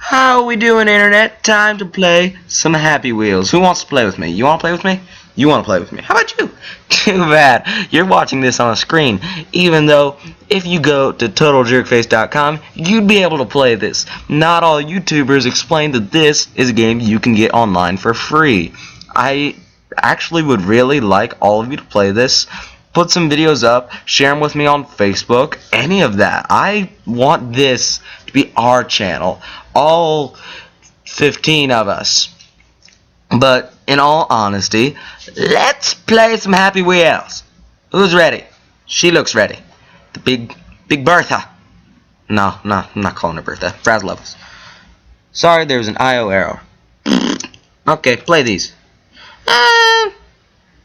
How we doing, internet? Time to play some Happy Wheels. Who wants to play with me? You want to play with me? You want to play with me? How about you? Too bad. You're watching this on a screen. Even though, if you go to TotalJerkface.com, you'd be able to play this. Not all YouTubers explain that this is a game you can get online for free. I actually would really like all of you to play this. Put some videos up, share them with me on Facebook, any of that. I want this to be our channel, all 15 of us. But in all honesty, let's play some Happy Wheels. Who's ready? She looks ready. The big Bertha. No, I'm not calling her Bertha. Brazlovs. Sorry, there was an IO error. Okay, play these.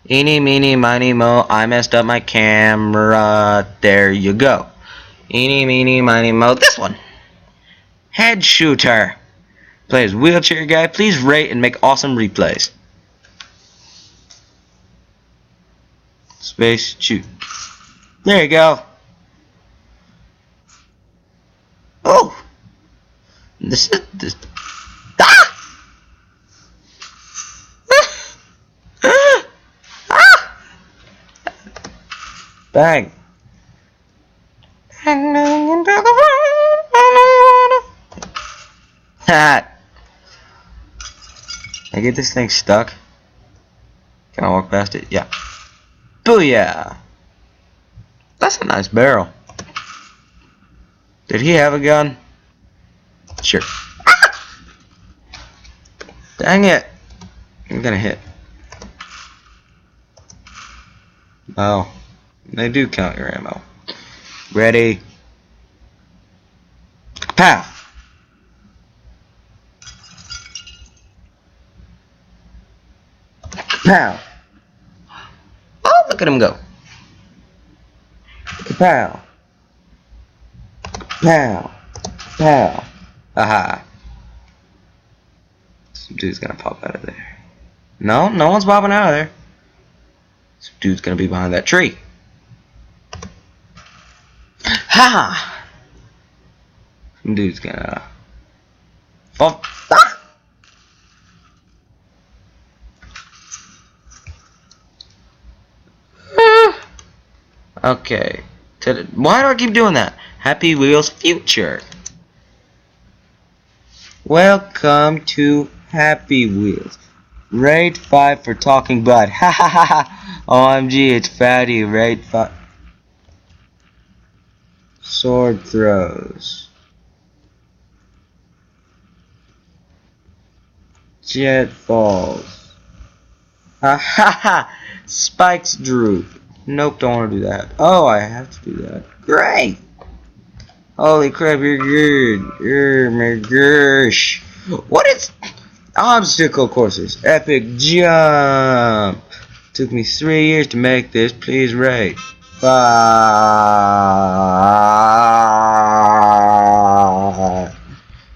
Eeny, meeny, miny, mo, I messed up my camera. There you go. Eeny, meeny, miny, mo. This one. Head shooter. Plays wheelchair guy. Please rate and make awesome replays. Space shoot. There you go. Oh. This is this. Ah! Bang. Ha! I get this thing stuck. Can I walk past it? Yeah. Booyah! That's a nice barrel. Did he have a gun? Sure. Ah! Dang it! I'm gonna hit. Oh. They do count your ammo. Ready. Pow! Pow! Oh, look at him go. Pow! Pow! Pow! Aha! Some dude's gonna pop out of there. No, no one's popping out of there. Some dude's gonna be behind that tree. Ha! Some dude's gonna fall. Ah! Okay. Why do I keep doing that? Happy Wheels Future. Welcome to Happy Wheels. Rate 5 for talking butt. Ha ha ha ha. OMG, it's Fatty. Rate 5. Sword throws. Jet falls. Ha ha ha. Spikes droop. Nope, don't want to do that. Oh, I have to do that. Great. Holy crap, you're good. You're my gosh. What is obstacle courses? Epic jump. Took me 3 years to make this. Please rate 5.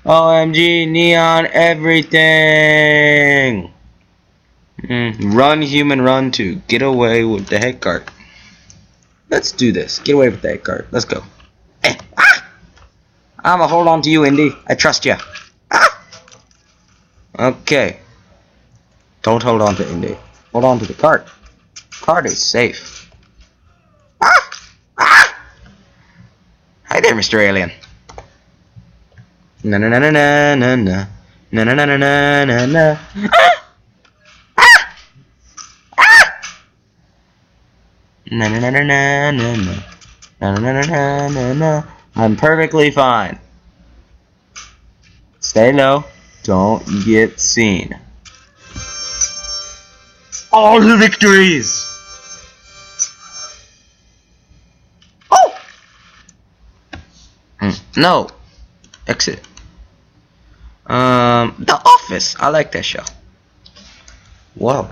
OMG, neon everything. Run, human, run to get away with the head cart. Let's do this. Get away with the head cart. Let's go. I'ma hold on to you, Indy. I trust you. Okay. Don't hold on to Indy. Hold on to the cart. Cart is safe. Hi there, Mr. Alien. Na na na na na na na na na na na na na. Na na na na na na na na na na na na. I'm perfectly fine. Stay low. Don't get seen. All the victories. Oh. No. Exit. The Office. I like that show. Whoa.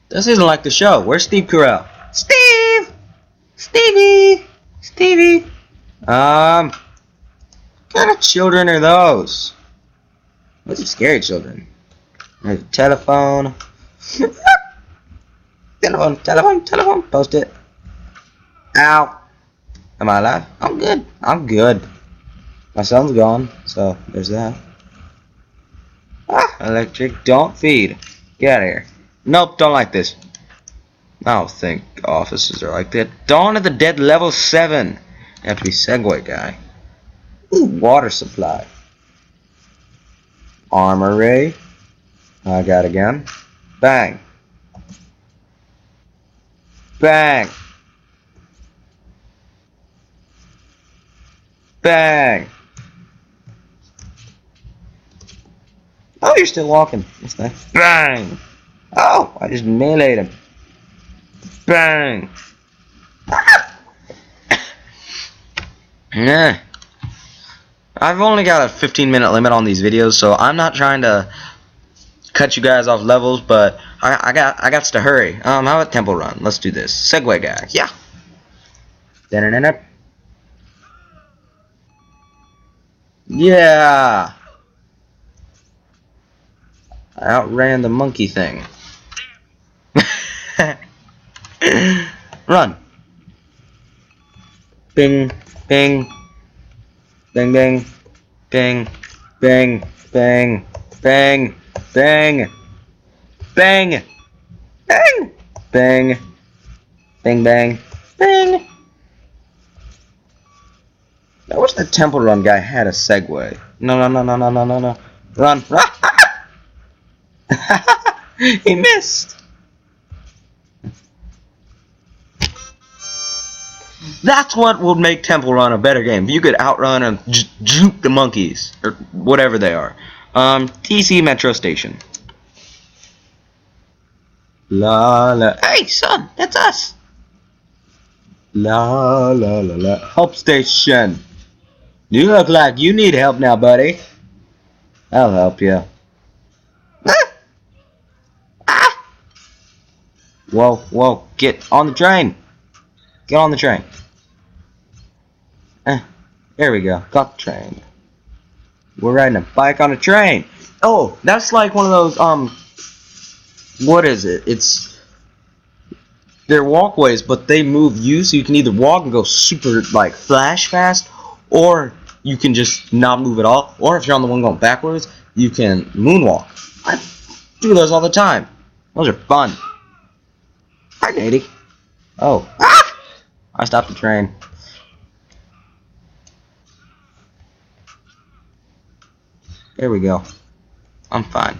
This isn't like the show. Where's Steve Carell? Steve! Stevie! Stevie! What kind of children are those? Those are scary children. There's a telephone. Telephone. Post it. Ow. Am I alive? I'm good. My son's gone, so there's that. Electric, don't feed. Get out of here. Nope, don't like this. I don't think offices are like that. Dawn of the Dead level 7. Have to be Segway guy. Ooh, water supply. Armory. I got a gun. Bang. Bang. Bang. Oh, you're still walking. That's nice. Bang. Oh, I just meleeed him. Bang. Nah. I've only got a 15-minute limit on these videos, so I'm not trying to cut you guys off levels, but I got to hurry. How about Temple Run? Let's do this. Segway guy. Yeah. Yeah. I outran the monkey thing. Run. Bing, bing, bing, bing, bing, bing, bing, bing, bing, bang, bang, bang, bang, bang, bang. I wish the Temple Run guy had a Segway. No. Run. He missed. That's what would make Temple Run a better game. You could outrun and juke the monkeys or whatever they are. DC Metro Station. La la. Hey son, that's us. La la la la. Help station. You look like you need help now, buddy. I'll help you. Whoa, get on the train. Get on the train. There we go. Got the train. We're riding a bike on a train. Oh, that's like one of those, what is it? They're walkways, but they move you, so you can either walk and go super, like, flash fast, or you can just not move at all, or if you're on the one going backwards, you can moonwalk. I do those all the time. Those are fun. Hi, Nady. Oh. Ah! I stopped the train. There we go. I'm fine.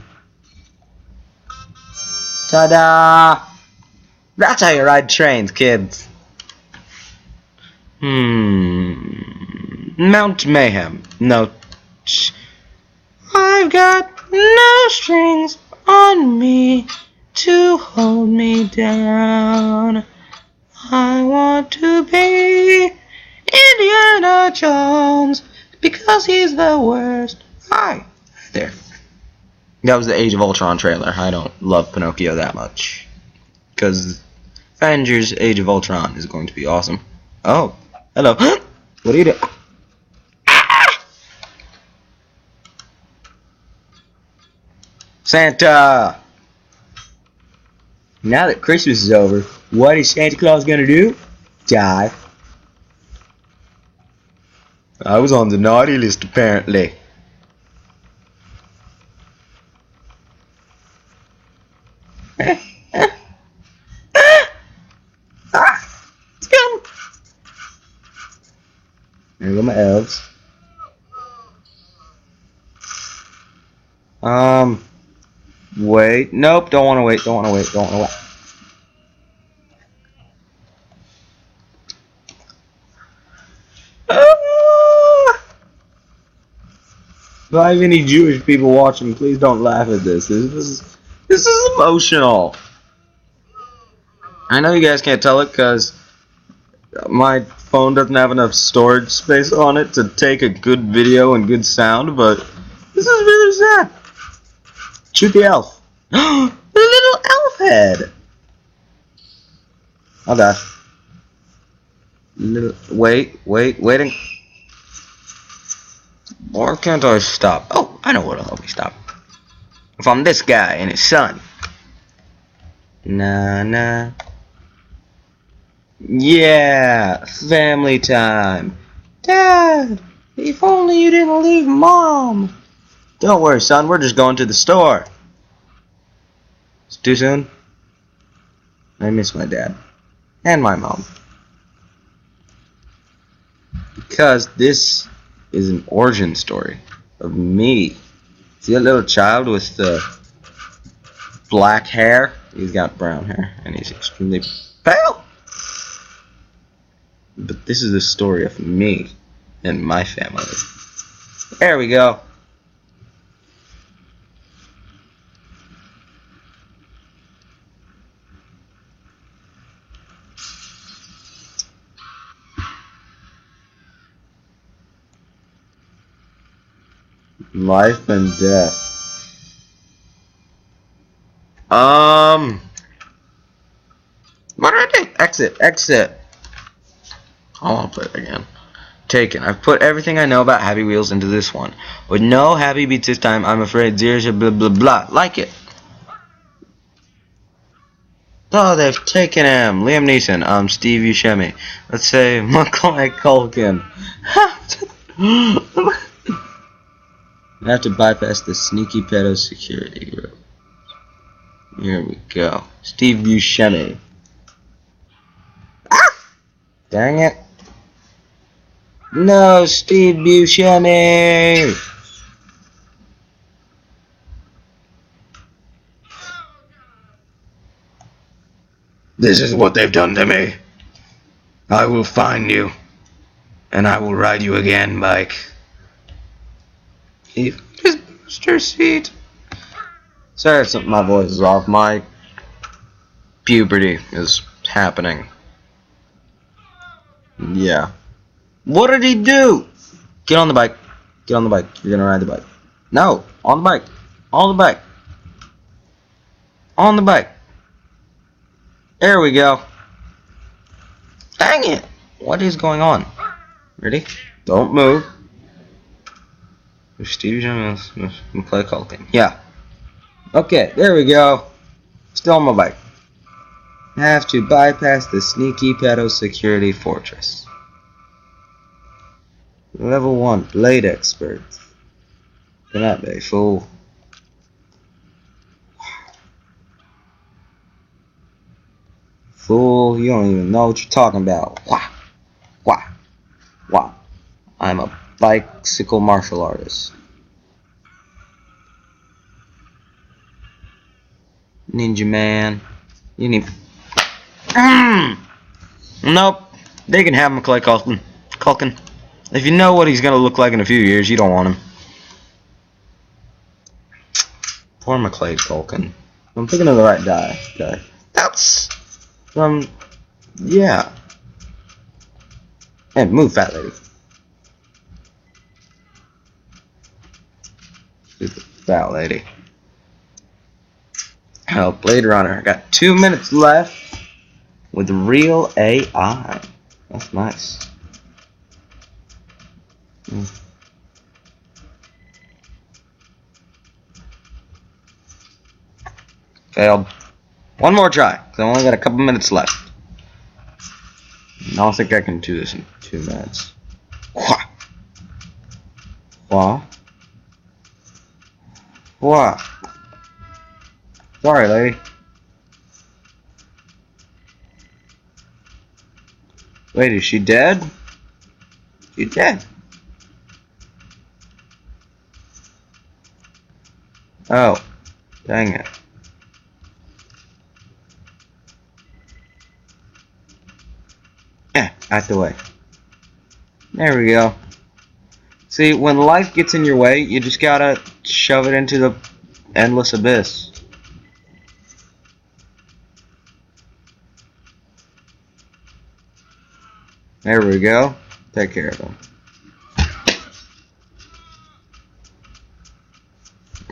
Ta-da! That's how you ride trains, kids. Mount Mayhem. No. I've got no strings on me to hold me down. I want to be Indiana Jones because he's the worst. Hi. There. That was the Age of Ultron trailer. I don't love Pinocchio that much. Because Avengers Age of Ultron is going to be awesome. Oh. Hello. What are you doing? Santa! Now that Christmas is over, what is Santa Claus gonna do? Die. I was on the naughty list apparently. Let's go. There go my elves. Wait. Nope, don't want to wait. Don't want to wait. Don't want to wait. If I have any Jewish people watching, please don't laugh at this. This is emotional. I know you guys can't tell it because my phone doesn't have enough storage space on it to take a good video and good sound, but this is really sad. Shoot the elf. The little elf head. Oh gosh. Waiting. Or can't I stop? Oh, I know what'll help me stop. If I'm this guy and his son. Nah. Yeah, family time. Dad, if only you didn't leave Mom. Don't worry, son. We're just going to the store. It's too soon? I miss my dad. And my mom. Because this is an origin story of me. See that little child with the black hair? He's got brown hair and he's extremely pale. But this is the story of me and my family. There we go. Life and death. What do I do? Exit. I want to play it again. Taken. I've put everything I know about Happy Wheels into this one. With no Happy Beats this time, I'm afraid zeros blah blah blah. Like it. Oh, they've taken him. Liam Neeson. Steve Buscemi. Let's say Macaulay Culkin. I have to bypass the sneaky pedo security group. Here we go. Steve Buscemi. Ah! Dang it. No, Steve Buscemi! This is what they've done to me. I will find you. And I will ride you again, Mike. His booster seat. Sorry, my voice is off. My puberty is happening. Yeah. What did he do? Get on the bike. Get on the bike. You're gonna ride the bike. No, on the bike. On the bike. On the bike. There we go. Dang it! What is going on? Ready? Don't move. Steve Jones, Macaulay Culkin. Yeah. Okay, there we go. Still on my bike. Have to bypass the sneaky pedo security fortress. Level 1, blade expert. Good night, baby, fool. Fool, you don't even know what you're talking about. Wah, wah, wah. I'm a bicycle martial artist. Ninja man. You need. Nope. They can have Macaulay Culkin. If you know what he's gonna look like in a few years, you don't want him. Poor Macaulay Culkin. I'm thinking of the right guy. Okay. That's from. Yeah. And move, fat lady. Stupid fat lady. Oh, Blade Runner. I got 2 minutes left with real AI. That's nice. Failed. One more try, because I only got a couple minutes left. I don't think I can do this in 2 minutes. Wah. Wah. Wah. Sorry, lady. Wait, is she dead? She's dead. Oh, dang it. Out the way. There we go. See, when life gets in your way, you just gotta shove it into the endless abyss. There we go. Take care of them.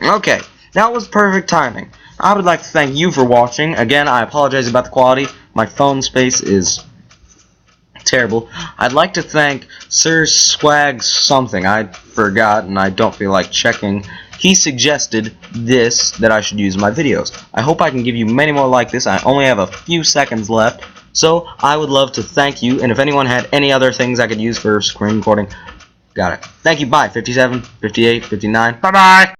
Okay, that was perfect timing. I would like to thank you for watching. Again, I apologize about the quality. My phone space is terrible. I'd like to thank Sir Swag something. I forgot and I don't feel like checking. He suggested this that I should use in my videos. I hope I can give you many more like this. I only have a few seconds left. So I would love to thank you, and if anyone had any other things I could use for screen recording, got it. Thank you, bye. 57, 58, 59, bye-bye.